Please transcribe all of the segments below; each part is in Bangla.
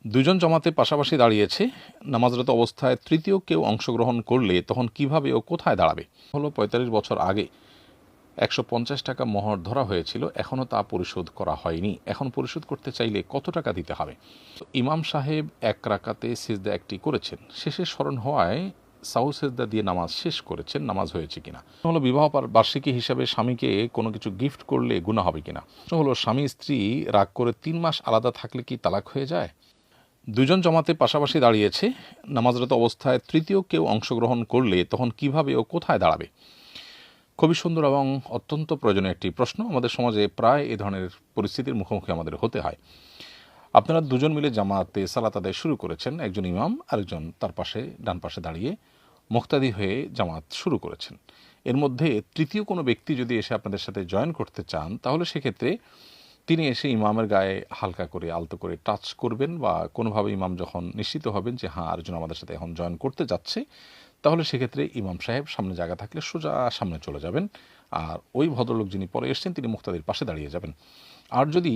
দুজন জামাতে পাশাপাশি দাঁড়িয়েছে, নামাজরত অবস্থায় তৃতীয় কেউ অংশগ্রহণ করলে তখন কিভাবে ও কোথায় দাঁড়াবে? হলো ৪৫ বছর আগে ১৫০ টাকা মোহর ধরা হয়েছিল, এখনও তা পরিশোধ করা হয়নি। এখন পরিশোধ করতে চাইলে কত টাকা দিতে হবে? ইমাম সাহেব এক রাকাতে সিজদা একটি করেছেন, শেষে স্মরণ হওয়ায় সাহু সিজদা দিয়ে নামাজ শেষ করেছেন, নামাজ হয়েছে কিনা? হলো বিবাহ বার্ষিকী হিসাবে স্বামীকে কোনো কিছু গিফট করলে গুনাহ হবে কিনা? হলো স্বামী স্ত্রী রাগ করে ৩ মাস আলাদা থাকলে কি তালাক হয়ে যায়? দুজন জামাতে পাশাপাশি দাঁড়িয়েছে, নামাজরত অবস্থায় তৃতীয় কেউ অংশগ্রহণ করলে তখন কিভাবে ও কোথায় দাঁড়াবে? খুবই সুন্দর এবং অত্যন্ত প্রয়োজনীয় একটি প্রশ্ন। আমাদের সমাজে প্রায় এ ধরনের পরিস্থিতির মুখোমুখি আমাদের হতে হয়। আপনারা দুজন মিলে জামাতে সালাত আদায় শুরু করেছেন, একজন ইমাম আরেকজন তার পাশে ডান পাশে দাঁড়িয়ে মুক্তাদি হয়ে জামাত শুরু করেছেন। এর মধ্যে তৃতীয় কোনো ব্যক্তি যদি এসে আপনাদের সাথে জয়েন করতে চান, তাহলে সেক্ষেত্রে তিনি এসে ইমামের গায়ে হালকা করে আলতো করে টাচ করবেন, বা কোনোভাবে ইমাম যখন নিশ্চিত হবেন যে হ্যাঁ আরেকজন আমাদের সাথে এখন জয়েন করতে যাচ্ছে, তাহলে সেক্ষেত্রে ইমাম সাহেব সামনে জায়গা থাকলে সোজা সামনে চলে যাবেন, আর ওই ভদ্রলোক যিনি পরে এসছেন তিনি মুক্তাদির পাশে দাঁড়িয়ে যাবেন। আর যদি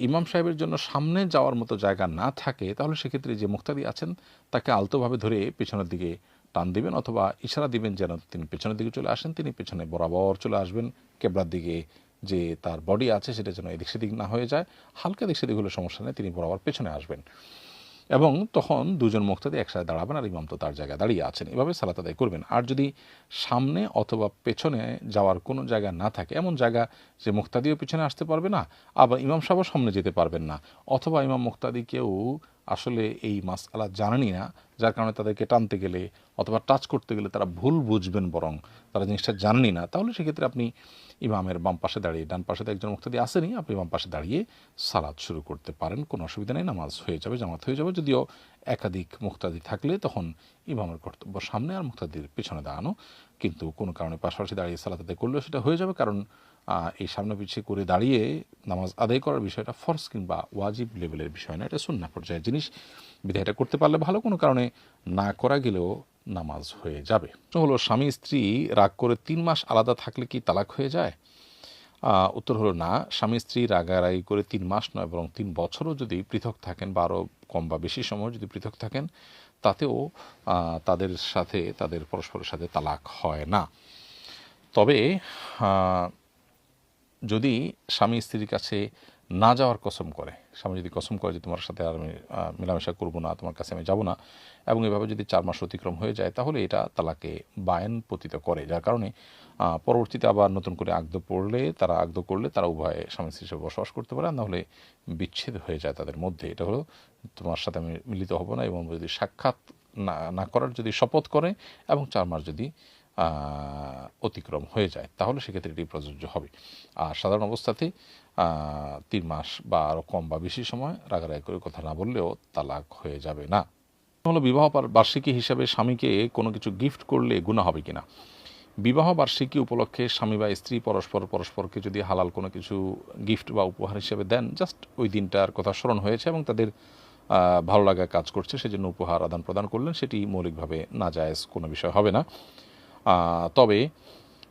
ইমাম সাহেবের জন্য সামনে যাওয়ার মতো জায়গা না থাকে, তাহলে সেক্ষেত্রে যে মুক্তাদি আছেন তাকে আলতোভাবে ধরে পেছনের দিকে টান দিবেন, অথবা ইশারা দিবেন যেন তিনি পেছনের দিকে চলে আসেন। তিনি পেছনে বরাবর চলে আসবেন, কেবলার দিকে যে তার বডি আছে সেটা যেন এদিক সেদিক না হয়ে যায়। হালকা দিক সেদিক হলে সমস্যা নেই, তিনি বরাবর পেছনে আসবেন এবং তখন দুজন মুক্তাদি একসাথে দাঁড়াবেন, আর ইমাম তো তার জায়গায় দাঁড়িয়ে আছেন। এভাবে সালাত আদায় করবেন। আর যদি সামনে অথবা পেছনে যাওয়ার কোনো জায়গা না থাকে, এমন জায়গা যে মুক্তাদিও পিছনে আসতে পারবে না, আবার ইমাম সাহেবও সামনে যেতে পারবেন না, অথবা ইমাম মুক্তাদিকেও আসলে এই মাসআলা জানেনই না, যার কারণে তাদেরকে টানতে গেলে অথবা টাচ করতে গেলে তারা ভুল বুঝবেন, বরং তারা জিনিসটা জানেনই না, তাহলে সেক্ষেত্রে আপনি ইমামের বাম পাশে দাঁড়িয়ে, ডান পাশে তো একজন মুক্তাদি আসেনি, আপনি বাম পাশে দাঁড়িয়ে সালাত শুরু করতে পারেন, কোনো অসুবিধা নেই, নামাজ হয়ে যাবে, জামাত হয়ে যাবে। যদিও একাধিক মুক্তাদি থাকলে তখন ইমামের কর্তব্য সামনে আর মুক্তাদির পেছনে দাঁড়ানো, কিন্তু কোনো কারণে পাশাপাশি দাঁড়িয়ে সালাত আদায় করলেও সেটা হয়ে যাবে, কারণ এই সামনে পিছিয়ে করে দাঁড়িয়ে নামাজ আদায় করার বিষয়টা ফরজ কিংবা ওয়াজিব লেভেলের বিষয় না, এটা সুন্নাহ পর্যায়ের জিনিস। বিধায় এটা করতে পারলে ভালো, কোনো কারণে না করা গেলেও নামাজ হয়ে যাবে। হলো স্বামী স্ত্রী রাগ করে ৩ মাস আলাদা থাকলে কি তালাক হয়ে যায়? উত্তর হলো না। স্বামী স্ত্রী রাগারাগি করে ৩ মাস নয়, বরং ৩ বছরও যদি পৃথক থাকেন, বা আরও কম বা বেশি সময় যদি পৃথক থাকেন, তাতেও তাদের সাথে, তাদের পরস্পরের সাথে তালাক হয় না। তবে যদি স্বামী স্ত্রীর কাছে না যাওয়ার কসম করে, স্বামী যদি কসম করে যে তোমার সাথে আর আমি মেলামেশা করবো না, তোমার কাছে আমি যাব না, এবং এভাবে যদি ৪ মাস অতিক্রম হয়ে যায়, তাহলে এটা তালাকে বায়েন পতিত করে, যার কারণে পরবর্তীতে আবার নতুন করে আগদ করলে তারা উভয়ে স্বামী স্ত্রী হিসেবে বসবাস করতে পারে, না হলে বিচ্ছেদ হয়ে যায় তাদের মধ্যে। এটা হলো তোমার সাথে আমি মিলিত হব না, এবং যদি সাক্ষাৎ না করার যদি শপথ করে এবং ৪ মাস যদি অতিক্রম হয়ে যায়, তাহলে সেক্ষেত্রে এটি প্রযোজ্য হবে। আর সাধারণ অবস্থাতে ৩ মাস বা আরও কম বা বেশি সময় রাগারাগি করে কথা না বললেও তালাক হয়ে যাবে না। হলো বিবাহ বার্ষিকী হিসাবে স্বামীকে কোনো কিছু গিফট করলে গুনাহ হবে কিনা? বিবাহ বার্ষিকী উপলক্ষে স্বামী বা স্ত্রী পরস্পরকে যদি হালাল কোনো কিছু গিফট বা উপহার হিসেবে দেন, জাস্ট ওই দিনটার কথা স্মরণ হয়েছে এবং তাদের ভালো লাগা কাজ করছে, সেজন্য উপহার আদান প্রদান করলেন, সেটি মৌলিকভাবে নাজায়েজ কোনো বিষয় হবে না। তবে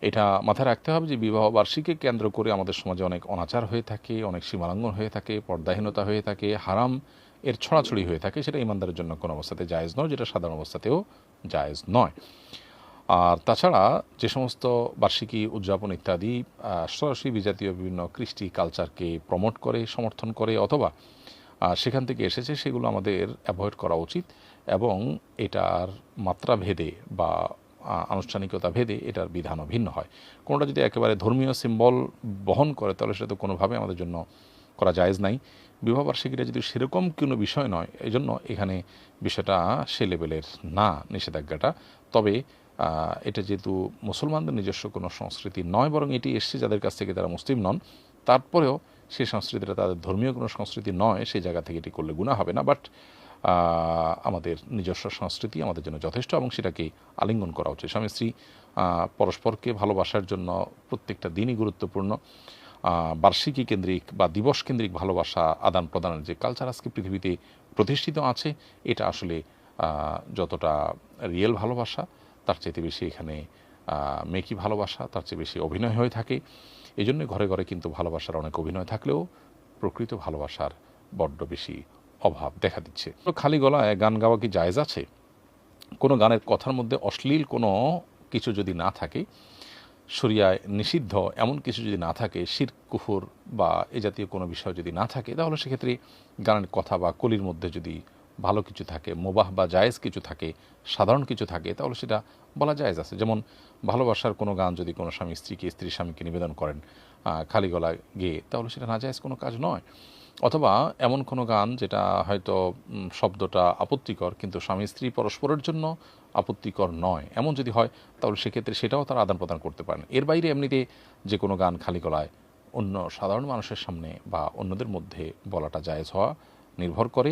এটা মাথায় রাখতে হবে যে বিবাহ বার্ষিকী কেন্দ্র করে আমাদের সমাজে অনেক অনাচার হয়ে থাকে, অনেক সীমালঙ্ঘন হয়ে থাকে, পর্দাহীনতা হয়ে থাকে, হারাম এর ছড়াছড়ি হয়ে থাকে। সেটা ইমানদারের জন্য কোনো অবস্থাতে জায়েজ নয়, যেটা সাধারণ অবস্থাতেও জায়েজ নয়। আর তাছাড়া যে সমস্ত বার্ষিকী উদযাপন ইত্যাদি সরাসরি বিজাতীয় বিভিন্ন কৃষ্টি কালচারকে প্রমোট করে, সমর্থন করে, অথবা সেখান থেকে এসেছে, সেগুলো আমাদের অ্যাভয়েড করা উচিত, এবং এটার মাত্রা ভেদে বা আনুষ্ঠানিকতা ভেদে এটার বিধানও ভিন্ন হয়। কোনোটা যদি একেবারে ধর্মীয় সিম্বল বহন করে, তাহলে সেটা তো কোনোভাবে আমাদের জন্য করা জায়েজ নাই। বিবাহবার্ষিকীটা যদি সেরকম কোনো বিষয় নয়, এই জন্য এখানে বিষয়টা সে লেভেলের না, নিষেধাজ্ঞাটা। তবে এটা যেহেতু মুসলমানদের নিজস্ব কোনো সংস্কৃতি নয়, বরং এটি এসছে যাদের কাছ থেকে তারা মুসলিম নন, তারপরেও সেই সংস্কৃতিটা তাদের ধর্মীয় কোনো সংস্কৃতি নয়, সেই জায়গা থেকে এটি করলে গুনাহ হবে না। বাট আমাদের নিজস্ব সংস্কৃতি আমাদের জন্য যথেষ্ট, এবং সেটাকে আলিঙ্গন করা উচিত। স্বামী স্ত্রী পরস্পরকে ভালোবাসার জন্য প্রত্যেকটা দিনই গুরুত্বপূর্ণ। বার্ষিকী কেন্দ্রিক বা দিবস কেন্দ্রিক ভালোবাসা আদান প্রদানের যে কালচার আজকে পৃথিবীতে প্রতিষ্ঠিত আছে, এটা আসলে যতটা রিয়েল ভালোবাসা, তার চেয়ে বেশি এখানে মেকি ভালোবাসা, তার চেয়ে বেশি অভিনয় হয়ে থাকে। এই জন্য ঘরে ঘরে কিন্তু ভালোবাসার অনেক অভিনয় থাকলেও প্রকৃত ভালোবাসার বড্ড বেশি অভাব দেখা দিচ্ছে। খালি গলায় গান গাওয়া কি জায়েজ আছে? কোনো গানের কথার মধ্যে অশ্লীল কোনো কিছু যদি না থাকে, শরিয়ায় নিষিদ্ধ এমন কিছু যদি না থাকে, শিরক কুফর বা এ জাতীয় কোনো বিষয় যদি না থাকে, তাহলে সেক্ষেত্রে গানের কথা বা কলির মধ্যে যদি ভালো কিছু থাকে, মুবাহ বা জায়েজ কিছু থাকে, সাধারণ কিছু থাকে, তাহলে সেটা বলা জায়েজ আছে। যেমন ভালোবাসার কোনো গান যদি কোনো স্বামী স্ত্রীকে, স্ত্রী স্বামীকে নিবেদন করেন খালি গলা গেয়ে, তাহলে সেটা নাজায়েজ কোনো কাজ নয়। অথবা এমন কোনো গান যেটা হয়তো শব্দটা আপত্তিকর কিন্তু স্বামী স্ত্রী পরস্পরের জন্য আপত্তিকর নয়, এমন যদি হয় তাহলে সেক্ষেত্রে সেটাও তারা আদান প্রদান করতে পারেন। এর বাইরে এমনিতে যে কোনো গান খালি গলায় অন্য সাধারণ মানুষের সামনে বা অন্যদের মধ্যে বলাটা জায়েজ হওয়া নির্ভর করে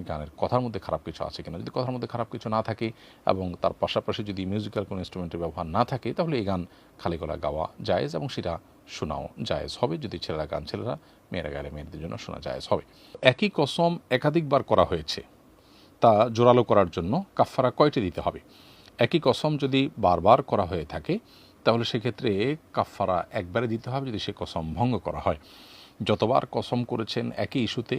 গানের কথার মধ্যে খারাপ কিছু আছে কিনা। যদি কথার মধ্যে খারাপ কিছু না থাকে এবং তার পাশাপাশি যদি মিউজিক্যাল কোনো ইনস্ট্রুমেন্টের ব্যবহার না থাকে, তাহলে এই গান খালি গলা গাওয়া জায়েজ এবং সেটা শোনাও জায়েজ হবে। যদি ছেলেরা গান ছেলেরা, মেয়েরা গালে মেয়েদের জন্য শোনা জায়েজ হবে। একই কসম একাধিকবার করা হয়েছে, তা জোরালো করার জন্য কাফারা কয়টি দিতে হবে? একই কসম যদি বারবার করা হয়ে থাকে তাহলে সেক্ষেত্রে কাফারা একবারে দিতে হবে যদি সে কসম ভঙ্গ করা হয়। যতবার কসম করেছেন একই ইস্যুতে,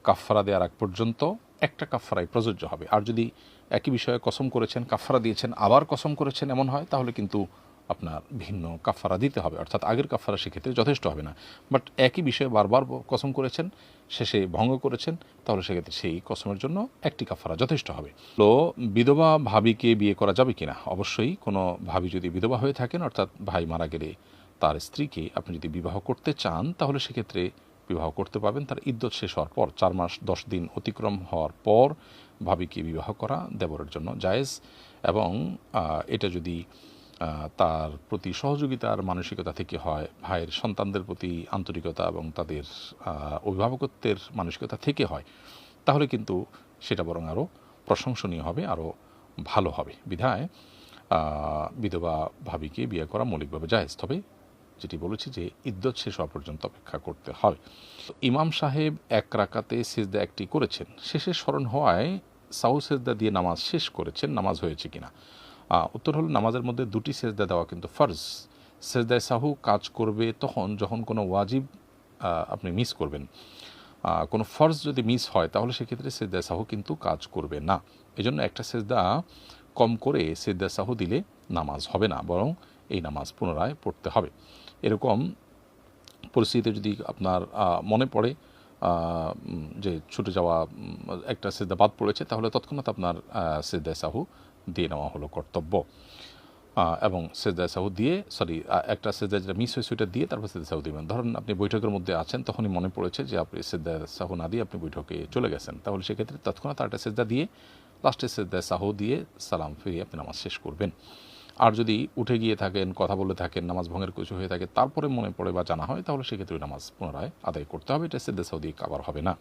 কাফারা দেওয়ার আগ পর্যন্ত একটা কাফারাই প্রযোজ্য হবে। আর যদি একই বিষয়ে কসম করেছেন, কাফারা দিয়েছেন, আবার কসম করেছেন এমন হয়, তাহলে কিন্তু আপনার ভিন্ন কাফারা দিতে হবে, অর্থাৎ আগের কাফারা সেক্ষেত্রে যথেষ্ট হবে না। বাট একই বিষয়ে বারবার কসম করেছেন, শেষে ভঙ্গ করেছেন, তাহলে সেক্ষেত্রে সেই কসমের জন্য একটি কাফারা যথেষ্ট হবে। তো বিধবা ভাবিকে বিয়ে করা যাবে কিনা? অবশ্যই কোনো ভাবি যদি বিধবা হয়ে থাকেন, অর্থাৎ ভাই মারা গেলে তার স্ত্রীকে আপনি যদি বিবাহ করতে চান, তাহলে সেক্ষেত্রে বিবাহ করতে পারবেন তার ইদ্যত শেষ হওয়ার পর। 4 মাস 10 দিন অতিক্রম হওয়ার পর ভাবিকে বিবাহ করা দেবরের জন্য জায়েজ। এবং এটা যদি তার প্রতি সহযোগিতার মানসিকতা থেকে হয়, ভাইয়ের সন্তানদের প্রতি আন্তরিকতা এবং তাদের অভিভাবকত্বের মানসিকতা থেকে হয়, তাহলে কিন্তু সেটা বরং আরও প্রশংসনীয় হবে, আরও ভালো হবে। বিধায় বিধবা ভাবিকে বিয়ে করা মৌলিকভাবে জায়েজ, তবে যেটি বলেছি যে ইদ্যত শেষ হওয়া পর্যন্ত অপেক্ষা করতে হবে। ইমাম সাহেব এক রাকাতে সিজদা একটি করেছেন, শেষে স্মরণ হওয়ায় সাহু সেজদা দিয়ে নামাজ শেষ করেছেন, নামাজ হয়েছে কিনা? উত্তর হলো নামাজের মধ্যে 2টি সেজদা দেওয়া কিন্তু ফরজ। সেজদায় সাহু কাজ করবে তখন যখন কোনো ওয়াজিব আপনি মিস করবেন। কোনো ফরজ যদি মিস হয় তাহলে সেক্ষেত্রে সেজদায় সাহু কিন্তু কাজ করবে না। এজন্য একটা সেজদা কম করে সেজদায় সাহু দিলে নামাজ হবে না, বরং এই নামাজ পুনরায় পড়তে হবে। এরকম পরিস্থিতিতে যদি আপনার মনে পড়ে যে ছুটে যাওয়া একটা সেজদা বাদ পড়েছে, তাহলে তৎক্ষণাৎ আপনার সেজদায় সাহু দিয়ে নেওয়া হলো কর্তব্য। এবং সেজদায় সাহু দিয়ে একটা সেজদা যেটা মিস হয়েছে ওইটা দিয়ে তারপর সেজদায় সাহু দিবেন। ধরুন আপনি বৈঠকের মধ্যে আছেন, তখনই মনে পড়েছে যে আপনি সেজদায় সাহু না দিয়ে আপনি বৈঠকে চলে গেছেন, তাহলে সেক্ষেত্রে তৎক্ষণাৎ একটা সেজদা দিয়ে লাস্টে সেজদায় সাহু দিয়ে সালাম ফিরিয়ে আপনি নামাজ শেষ করবেন। আর যদি উঠে গিয়ে থাকেন, কথা বলে থাকেন, নামাজ ভঙ্গের কিছু হয়ে থাকে, তারপরে মনে পড়ে বা জানা হয়, তাহলে সেক্ষেত্রে নামাজ পুনরায় আদায় করতে হবে। এটা সেজদায় সাহু দিয়ে কাভার হবে না।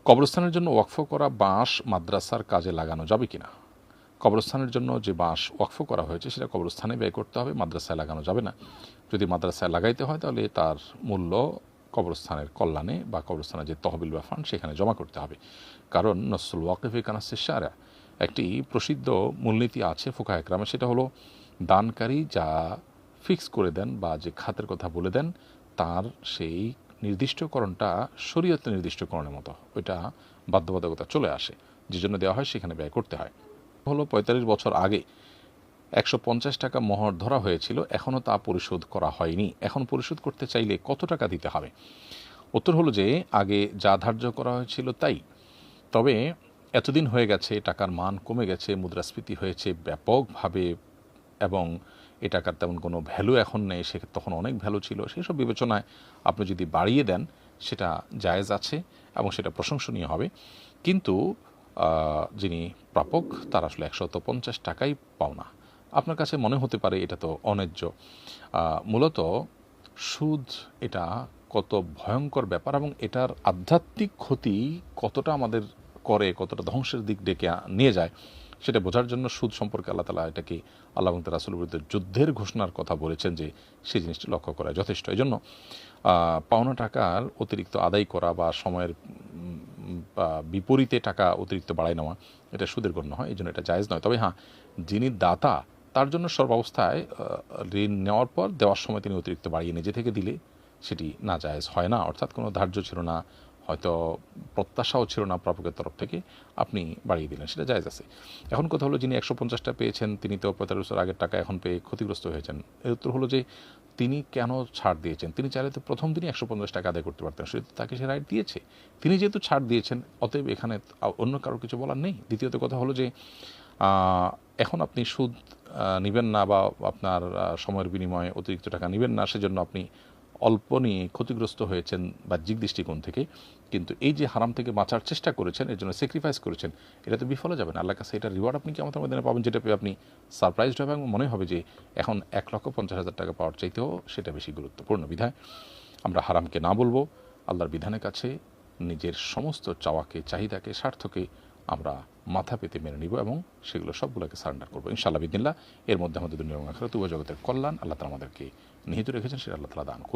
কবরস্থানের জন্য ওয়াকফ করা বাঁশ মাদ্রাসার কাজে লাগানো যাবে কিনা? কবরস্থানের জন্য যে বাঁশ ওয়াকফ করা হয়েছে সেটা কবরস্থানে ব্যয় করতে হবে, মাদ্রাসায় লাগানো যাবে না। যদি মাদ্রাসায় লাগাইতে হয় তাহলে তার মূল্য কবরস্থানের কল্যাণে বা কবরস্থানের যে তহবিল বা ফান্ড সেখানে জমা করতে হবে। কারণ নসরুল ওয়াকিফে কানাসের সারা একটি প্রসিদ্ধ মূলনীতি আছে ফুকাহে কেরামে, সেটা হলো দানকারী যা ফিক্স করে দেন বা যে খাতের কথা বলে দেন, তার সেই নির্দিষ্টকরণটা শরীয়তে নির্দিষ্টকরণের মতো ওইটা বাধ্যবাধকতা চলে আসে, যে জন্য দেওয়া হয় সেখানে ব্যয় করতে হয়। হলো 45 বছর আগে 150 টাকা মোহর ধরা হয়েছিল, এখনও তা পরিশোধ করা হয়নি। এখন পরিশোধ করতে চাইলে কত টাকা দিতে হবে? উত্তর হলো যে আগে যা ধার্য করা হয়েছিল তাই, তবে এতদিন হয়ে গেছে, টাকার মান কমে গেছে, মুদ্রাস্ফীতি হয়েছে ব্যাপকভাবে এবং এ টাকার তেমন কোনো ভ্যালু এখন নেই, সে তখন অনেক ভ্যালু ছিল। সেসব বিবেচনায় আপনি যদি বাড়িয়ে দেন সেটা জায়েজ আছে এবং সেটা প্রশংসনীয় হবে। কিন্তু যিনি প্রাপক তার আসলে 150 টাকাই পাওনা। আপনার কাছে মনে হতে পারে এটা তো অন্যায্য। মূলত সুদ এটা কত ভয়ঙ্কর ব্যাপার এবং এটার আধ্যাত্মিক ক্ষতি কতটা আমাদের করে, কতটা ধ্বংসের দিক ডেকে নিয়ে যায়, সেটা বোঝার জন্য সুদ সম্পর্কে আল্লাহ তাআলা এটাকে আল্লাহ এবং তার রাসূলের বিরুদ্ধে যুদ্ধের ঘোষণার কথা বলেছেন, যে সেই জিনিসটি লক্ষ্য করা যথেষ্ট। এই জন্য পাওনা টাকার অতিরিক্ত আদায় করা বা সময়ের বিপরীতে টাকা অতিরিক্ত বাড়ায় নেওয়া, এটা সুদের গণ্য হয়, এই জন্য এটা জায়েজ নয়। তবে হ্যাঁ, যিনি দাতা তার জন্য সর্বাবস্থায় ঋণ নেওয়ার পর দেওয়ার সময় তিনি অতিরিক্ত বাড়িয়ে নিজে থেকে দিলে সেটি না জায়েজ হয় না, অর্থাৎ কোনো ধার্য ছিল না, হয়তো প্রত্যাশাও ছিল না প্রাপকের তরফ থেকে, আপনি বাড়িয়ে দিলেন, সেটা জায়েজ আছে। এখন কথা হলো, যিনি 150টা পেয়েছেন তিনি তো 45 বছর আগের টাকা এখন পেয়ে ক্ষতিগ্রস্ত হয়েছেন। এর উত্তর হলো যে তিনি কেন ছাড় দিয়েছেন? তিনি চাইলে তো প্রথম দিনই 150 টাকা আদায় করতে পারতেন, সেটা তাকে সে রাইট দিয়েছে। তিনি যেহেতু ছাড় দিয়েছেন, অতএব এখানে অন্য কারো কিছু বলার নেই। দ্বিতীয়ত কথা হলো যে এখন আপনি সুদ নেবেন না বা আপনার সময়ের বিনিময়ে অতিরিক্ত টাকা নেবেন না, সেজন্য আপনি অল্প নিয়ে ক্ষতিগ্রস্ত হয়েছেন বাহ্যিক দৃষ্টিকোণ থেকে, কিন্তু এই যে হারাম থেকে বাঁচার চেষ্টা করেছেন, এর জন্য স্যাক্রিফাইস করেছেন, এটা তো বিফলে যাবে না। আল্লাহর কাছে এটা রিওয়ার্ড আপনি কিয়ামতের ময়দানে পাবেন, যেটা পেয়ে আপনি সারপ্রাইজড হবেন এবং মনে হবে যে এখন 1,50,000 টাকা পাওয়ার চাইতেও সেটা বেশি গুরুত্বপূর্ণ। বিধায় আমরা হারামকে না বলবো, আল্লাহর বিধানের কাছে নিজের সমস্ত চাওয়াকে, চাহিদাকে, স্বার্থকে আমরা মাথা পেতে মেনে নিব এবং সেগুলো সবগুলোকে সারেন্ডার করবো ইনশাআল্লাহ বিদিনিল্লাহ। এর মধ্যে আমাদের দুনিয়া এবং আখিরাত উভয় জগতের কল্যাণ আল্লাহ তাআলা আমাদেরকে নিহিত রেখেছেন, সেটা আল্লাহ তাআলা দান করবেন।